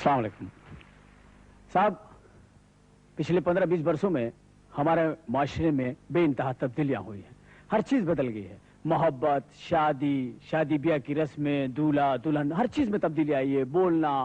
अस्सलाम वालेकुम साहब, पिछले 15-20 वर्षों में हमारे माशरे में बेइंतहा तब्दीलियां हुई हैं। हर चीज बदल गई है। मोहब्बत, शादी, शादी ब्याह की रस्में, दूल्हा दुल्हन, हर चीज में तब्दीली आई है। बोलना,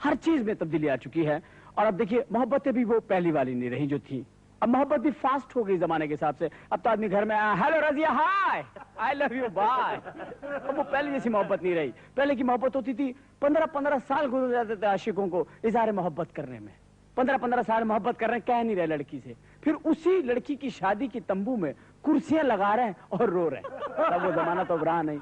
हर चीज में तब्दीली आ चुकी है। और अब देखिए, मोहब्बतें भी वो पहली वाली नहीं रही जो थी। अब मोहब्बत भी फास्ट हो गई जमाने के हिसाब से। अब तो आदमी घर में आया, hello Razia, hi, I love you, bye. अब वो पहले जैसी मोहब्बत नहीं रही। पहले की मोहब्बत होती थी, 15-15 साल गुजर जाते थे आशिकों को इज़हार मोहब्बत करने में। 15-15 साल मोहब्बत कर रहे हैं, कह नहीं रहे लड़की से, फिर उसी लड़की की शादी की तंबू में कुर्सियां लगा रहे हैं और रो रहे हैं। अब वो जमाना तो अब रहा नहीं।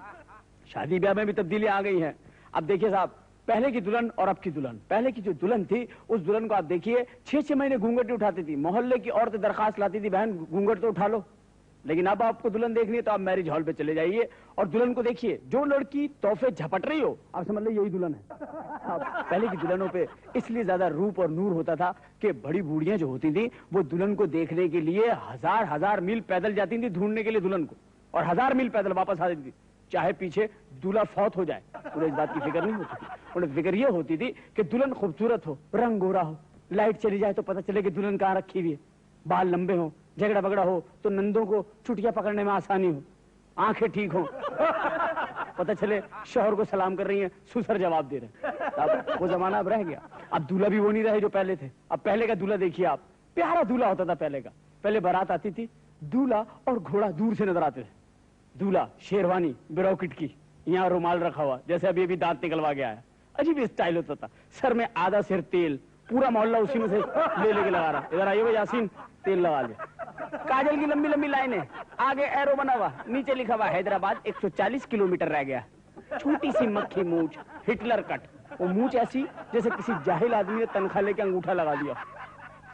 शादी ब्याह में भी तब्दीली आ गई है। अब देखिए साहब, पहले की दुल्हन और अब की दुल्हन। पहले की जो दुल्हन थी, उस दुल्हन को आप देखिए 6-6 महीने घूंघट उठाती थी। मोहल्ले की औरतें दरखास्त लाती थी, बहन घूंघट तो उठा लो। लेकिन अब आपको दुल्हन देखनी है तो आप मैरिज हॉल पे चले जाइए और दुल्हन को देखिए। जो लड़की तोहफे झपट रही हो, आप समझ लो यही दुल्हन है। अब पहले की दुल्हनों पे इसलिए ज्यादा रूप और नूर होता था कि बड़ी बूढ़ियां जो होती थी वो दुल्हन को देखने के लिए हजार मील पैदल जाती थी ढूंढने के लिए दुल्हन को, और 1000 मील पैदल वापस आ जाती थी, चाहे पीछे दूल्हा फौत हो जाए। उन्हें इस बात की फिक्र नहीं होती थी। उन्हें फिक्र ये होती थी कि दुल्हन खूबसूरत हो, रंग गोरा हो, लाइट चली जाए तो पता चले कि दुल्हन कहाँ रखी हुई है, बाल लंबे हो, झगड़ा बगड़ा हो तो नंदों को चुटिया पकड़ने में आसानी हो, आंखें ठीक हो, पता चले शौहर को सलाम कर रही हैं, सुसर जवाब दे रहे हैं। अब वो जमाना अब रह गया। अब दूल्हा भी वो नहीं रहे जो पहले थे। अब पहले का दूल्हा देखिए आप, प्यारा दूल्हा होता था पहले का। पहले बारात आती थी, दूल्हा और घोड़ा दूर से नजर आते थे। दूल्हा शेरवानी बिरौकिट की, यहाँ रुमाल रखा हुआ, जैसे अभी दांत निकलवा के आया, अजीब स्टाइल होता था। सर में आधा सिर तेल, पूरा मोहल्ला उसी में से ले लेके लगा रहा, इधर आइए यासीन, तेल लगा लिया। काजल की लंबी लंबी लाइनें, आगे एरो बना हुआ, नीचे लिखा हुआ हैदराबाद 140 किलोमीटर रह गया। छोटी सी मक्खी मूंछ, हिटलर कट, वो मूंछ ऐसी जैसे किसी जाहिल आदमी ने तनख्वाह लेके अंगूठा लगा दिया।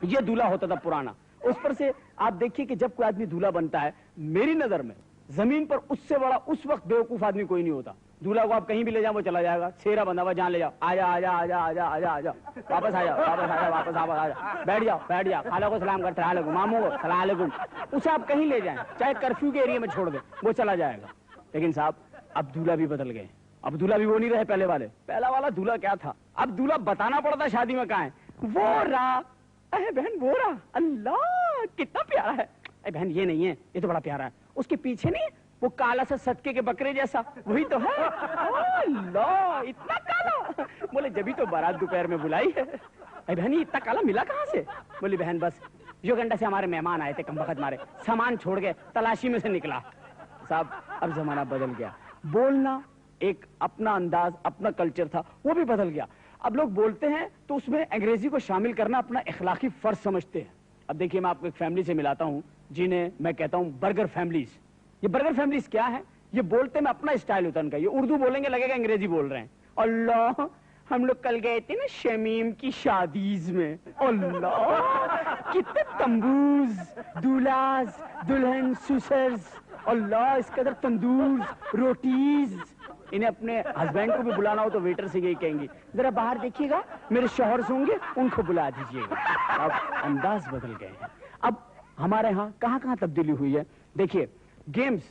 ये दूल्हा होता था पुराना। उस पर से आप देखिए कि जब कोई आदमी दूल्हा बनता है, मेरी नजर में जमीन पर उससे बड़ा उस वक्त बेवकूफ आदमी कोई नहीं होता। दूल्हा को आप कहीं भी ले जाओ वो चला जाएगा, सेरा बंधा हुआ, जहां ले जाओ, आजा आजा आजा आजा आजा आजा, वापस आ जाओ, वापस आ जाओ, वापस आ जाओ, बैठ जाओ बैठ जाओ, खाला को सलाम करते हैं, मामू को सलाम। उसे आप कहीं ले जाएं, चाहे कर्फ्यू के एरिया में छोड़ दें, वो चला जाएगा। लेकिन साहब, अब दूल्हा भी बदल गए। अब दूल्हा भी वो नहीं रहे पहले वाले। पहला वाला दूल्हा क्या था, अब दूल्हा बताना पड़ता शादी में कहाँ है। वो रहा, अरे बहन वो रहा, अल्लाह कितना प्यारा है। अरे बहन ये नहीं है, ये तो बड़ा प्यारा है। उसके पीछे नहीं, वो काला सा सदके के बकरे जैसा, वही तो है। अल्लाह इतना काला। बोले जभी तो बारात दोपहर में बुलाई है। अरे बहन इतना काला मिला कहाँ से? बोली बहन बस युगांडा से हमारे मेहमान आए थे, कम वक्त मारे, सामान छोड़ के तलाशी में से निकला। साहब अब जमाना बदल गया। बोलना एक अपना अंदाज, अपना कल्चर था, वो भी बदल गया। अब लोग बोलते हैं तो उसमें अंग्रेजी को शामिल करना अपना इखलाकी फर्ज समझते हैं। अब देखिए, मैं आपको एक फैमिली से मिलाता हूँ जिन्हें मैं कहता हूँ बर्गर फैमिलीज। ये बर्गर फैमिलीज क्या है? ये बोलते में अपना स्टाइल होता है उनका। ये उर्दू बोलेंगे लगेगा अंग्रेजी बोल रहे हैं। अल्लाह हम लोग कल गए थे ना शमीम की शादीज में, अल्लाह कितने तंबूज, दूल्हास, दुल्हन, सुसर्स, अल्लाह इस कदर तंदूर, रोटीज। इन्हें अपने हस्बैंड को भी बुलाना हो तो वेटर से यही कहेंगी, जरा बाहर देखिएगा मेरे शौहर होंगे, उनको बुला दीजिएगा। अब अंदाज बदल गए हैं। अब हमारे यहाँ कहाँ कहाँ तब्दीली हुई है। देखिए, गेम्स,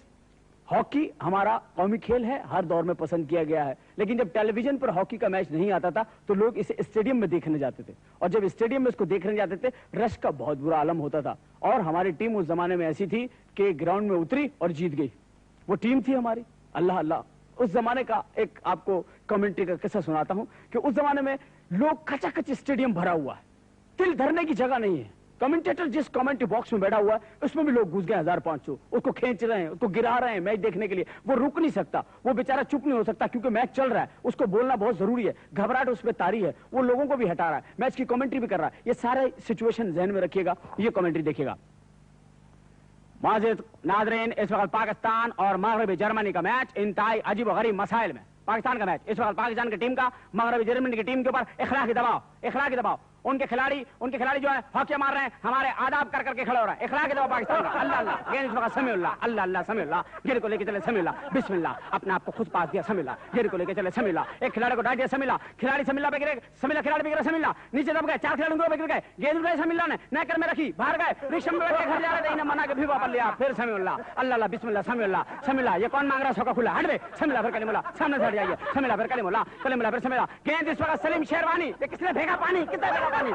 हॉकी हमारा कौमी खेल है, हर दौर में पसंद किया गया है। लेकिन जब टेलीविजन पर हॉकी का मैच नहीं आता था तो लोग इसे स्टेडियम में देखने जाते थे, और जब स्टेडियम में इसको देखने जाते थे रश का बहुत बुरा आलम होता था। और हमारी टीम उस जमाने में ऐसी थी कि ग्राउंड में उतरी और जीत गई, वो टीम थी हमारी। अल्लाह अल्लाह। उस जमाने का एक आपको कमेंट्री का किस्सा सुनाता हूं कि उस जमाने में लोग खचाखच स्टेडियम भरा हुआ है, तिल धरने की जगह नहीं है। कमेंटेटर जिस कमेंट्री बॉक्स में बैठा हुआ है उसमें भी लोग घुस गए 1500, उसको खींच रहे हैं, उसको गिरा रहे हैं मैच देखने के लिए। वो रुक नहीं सकता, वो बेचारा चुप नहीं हो सकता क्योंकि मैच चल रहा है, उसको बोलना बहुत जरूरी है। घबराहट उस पर तारी है, वो लोगों को भी हटा रहा है, मैच की कमेंट्री भी कर रहा है। ये सारे सिचुएशन जहन में रखिएगा, ये कमेंट्री देखिएगा। माजिद नादरीन, इस वक्त पाकिस्तान और मगरबी जर्मनी का मैच इंतहाई अजीब और गरीब मसाइल में। पाकिस्तान का मैच, इस वक्त पाकिस्तान की टीम का मगरबी जर्मनी की टीम के ऊपर इखलाकी दबाव ان کے کھلاڑی جو ہے ہاکیاں مار رہے ہیں, ہمارے آداب کر کے کھڑے ہو رہے ہیں. اخلاق دو پاکستان کا. اللہ اللہ گیند اس وقت سمیع اللہ, اللہ اللہ سمیع اللہ, گیند کو لے کے چلے سمیع اللہ, بسم اللہ, اپنے آپ کو خود پاس دیا سمیع اللہ, گیند کو لے کے چلے سمیع اللہ, ایک کھلاڑی کو ڈال دیا سمیع اللہ, کھلاڑی سمیع اللہ پہ گرے, سمیع اللہ کھلاڑی پہ گرے سمیع اللہ, نیچے دب گئے, 4 کھلاڑیوں کے اوپر گر گئے, گیند اٹھائی سمیع اللہ نے, نیکر میں رکھی, باہر گئے, ریشم میں بیٹھ کے گھر جا رہے تھے, انہیں منع کے بھی واپس لیا, پھر سمیع اللہ, اللہ اللہ بسم اللہ سمیع اللہ, سمیع اللہ, یہ کون مانگ رہا سوکا کھلا, ہٹ دے سمیع اللہ, پھر کلمہ اللہ, سامنے سے ہٹ جائیے, سمیع اللہ, پھر کلمہ اللہ, کلمہ اللہ, پھر سمیع اللہ, گیند اس وقت سلیم شیروانی, یہ کس نے بھیگا پانی, کتنا بھیگا پانی,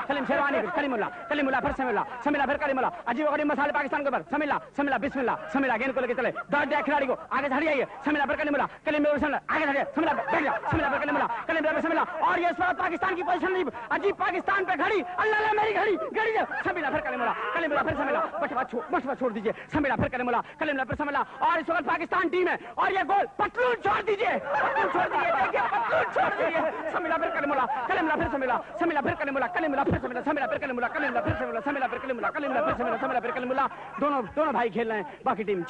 سلیم شیروانی, کلمہ اللہ, پھر سمیع اللہ, سمیع اللہ, پھر کلمہ اللہ, عجیب و غریب مسائل پاکستان کے اوپر, سمیع اللہ, بسم اللہ, سمیع اللہ, گیند کو لے کے چلے, دوڑ جائے کھلاڑی کو, آگے سے ہٹ جائیے, سمیع اللہ, پھر کلمہ اللہ, آگے سے ہٹ جائے, سمیع اللہ, بیٹھ جا, سمیع اللہ, پھر کلمہ اللہ, پھر سمیع اللہ, اور یہ اس وقت پاکستان کی پوزیشن نہیں, عجیب پاکستان پہ کھڑی, اللہ اللہ میری گھڑی گھڑی, سمیع اللہ, پھر کلمہ اللہ, پھر سمیع اللہ, بٹوا چھوڑ دیجیے, سمیع اللہ, پھر کلمہ اللہ, پھر سمیع اللہ, اور اس وقت پاکستان ٹیم ہے, اور یہ گول, پتلون چھوڑ دیجیے, پتلون چھوڑ دیجیے, پتلون چھوڑ دیجیے, سمیع اللہ, پھر کلمہ اللہ, پھر سمیع اللہ, سمیع اللہ, پھر کلمہ اللہ, پھر سمیع اللہ, سمیع اللہ, پھر کلمہ اللہ, پھر سمیع اللہ, سمیع اللہ, پھر کلمہ اللہ, پھر کلمہ اللہ, دونوں بھائی کھیل رہے ہیں, باقی ٹیم